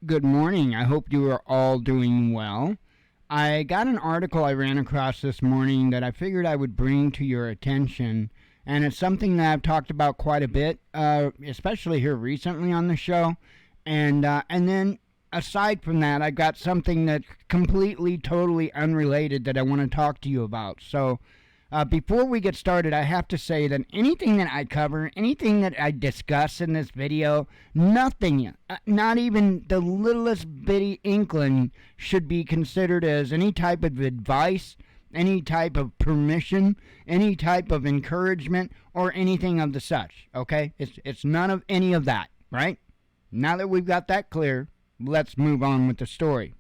Good morning. I hope you are all doing well. I got an article I ran across this morning that I figured I would bring to your attention, and it's something that I've talked about quite a bit, especially here recently on the show. And then aside from that, I got something that's completely, totally unrelated that I want to talk to you about. So before we get started, I have to say that anything that I cover, anything that I discuss in this video, nothing, not even the littlest bitty inkling, should be considered as any type of advice, any type of permission, any type of encouragement, or anything of the such. Okay? It's none of any of that, right? Now that we've got that clear, let's move on with the story.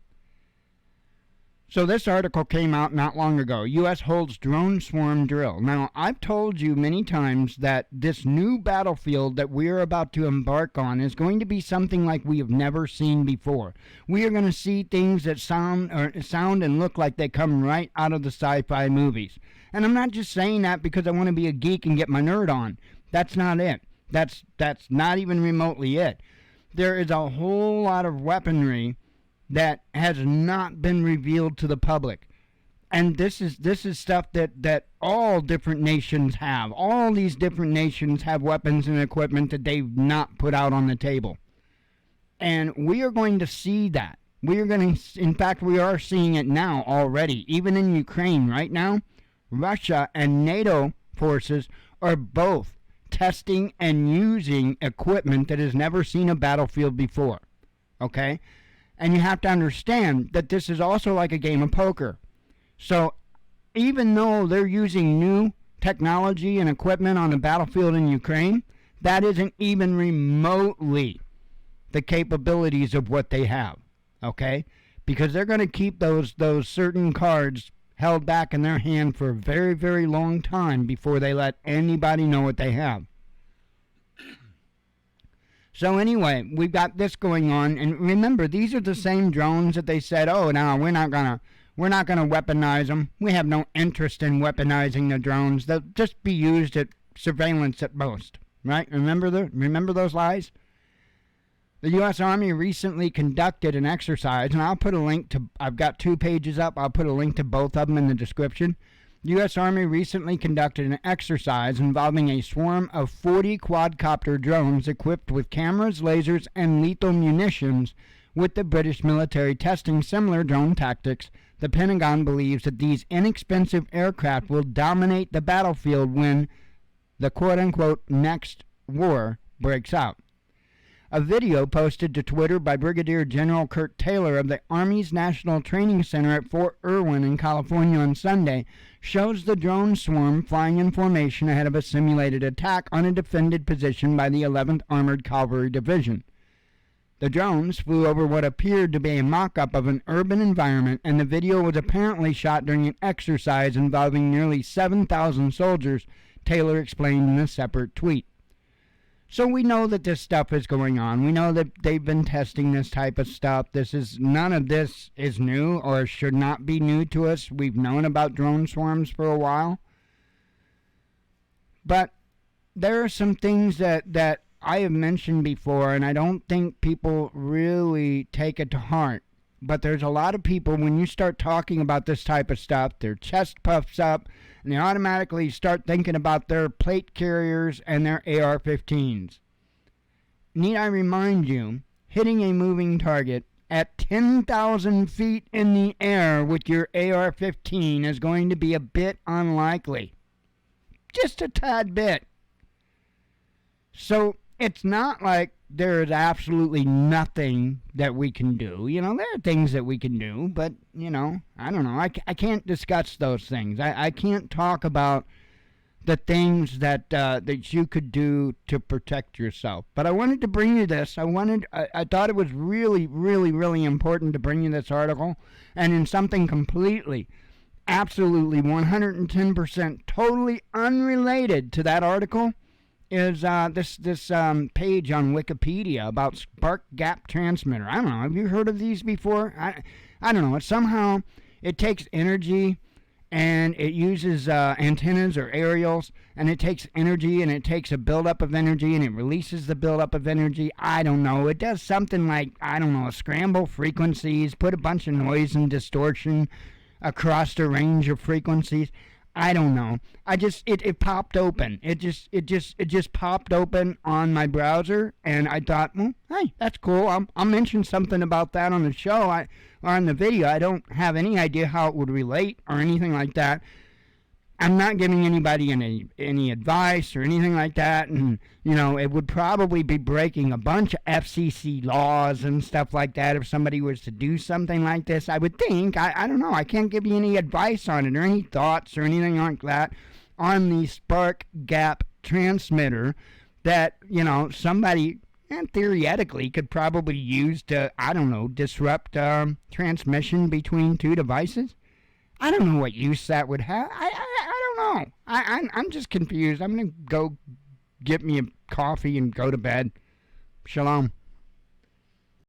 So this article came out not long ago. U.S. holds drone swarm drill. Now, I've told you many times that this new battlefield that we are about to embark on is going to be something like we have never seen before. We are going to see things that sound and look like they come right out of the sci-fi movies. And I'm not just saying that because I want to be a geek and get my nerd on. That's not it. That's not even remotely it. There is a whole lot of weaponry that has not been revealed to the public. And this is stuff that all different nations have. All these different nations have weapons and equipment that they've not put out on the table. And we are going to see that. In fact, we are seeing it now already. Even in Ukraine right now, Russia and NATO forces are both testing and using equipment that has never seen a battlefield before. Okay? And you have to understand that this is also like a game of poker. So even though they're using new technology and equipment on the battlefield in Ukraine, that isn't even remotely the capabilities of what they have. Okay? Because they're going to keep those certain cards held back in their hand for a very, very long time before they let anybody know what they have. So anyway, we've got this going on, and remember, these are the same drones that they said, oh, no, we're not gonna weaponize them. We have no interest in weaponizing the drones. They'll just be used at surveillance at most, right? Remember those lies? The U.S. Army recently conducted an exercise, and I'll put a link to, I've got 2 pages up. I'll put a link to both of them in the description. The U.S. Army recently conducted an exercise involving a swarm of 40 quadcopter drones equipped with cameras, lasers, and lethal munitions, with the British military testing similar drone tactics. The Pentagon believes that these inexpensive aircraft will dominate the battlefield when the quote-unquote next war breaks out. A video posted to Twitter by Brigadier General Kurt Taylor of the Army's National Training Center at Fort Irwin in California on Sunday shows the drone swarm flying in formation ahead of a simulated attack on a defended position by the 11th Armored Cavalry Division. The drones flew over what appeared to be a mock-up of an urban environment, and the video was apparently shot during an exercise involving nearly 7,000 soldiers, Taylor explained in a separate tweet. So we know that this stuff is going on. We know that they've been testing this type of stuff. None of this is new or should not be new to us. We've known about drone swarms for a while. But there are some things that I have mentioned before, and I don't think people really take it to heart. But there's a lot of people, when you start talking about this type of stuff, their chest puffs up, and they automatically start thinking about their plate carriers and their AR-15s. Need I remind you, hitting a moving target at 10,000 feet in the air with your AR-15 is going to be a bit unlikely. Just a tad bit. So it's not like there is absolutely nothing that we can do. You know, there are things that we can do, but, you know, I don't know. I can't discuss those things. I can't talk about the things that you could do to protect yourself. But I wanted to bring you this. I thought it was really, really, really important to bring you this article. And in something completely, absolutely 110% totally unrelated to that article is this page on Wikipedia about spark gap transmitter. I don't know. Have you heard of these before? I don't know. Somehow it takes energy and it uses antennas or aerials, and it takes energy, and it takes a buildup of energy, and it releases the buildup of energy. I don't know. It does something like, I don't know, scramble frequencies, put a bunch of noise and distortion across the range of frequencies. I don't know. It popped open. It just popped open on my browser, and I thought, well, hey, that's cool. I'll mention something about that on the show. Or on the video. I don't have any idea how it would relate or anything like that. I'm not giving anybody any advice or anything like that, and it would probably be breaking a bunch of FCC laws and stuff like that if somebody was to do something like this. I would think. I don't know. I can't give you any advice on it or any thoughts or anything like that on the spark gap transmitter that somebody and theoretically could probably use to, I don't know, disrupt transmission between two devices. I don't know what use that would have. I don't know. I'm just confused. I'm going to go get me a coffee and go to bed. Shalom.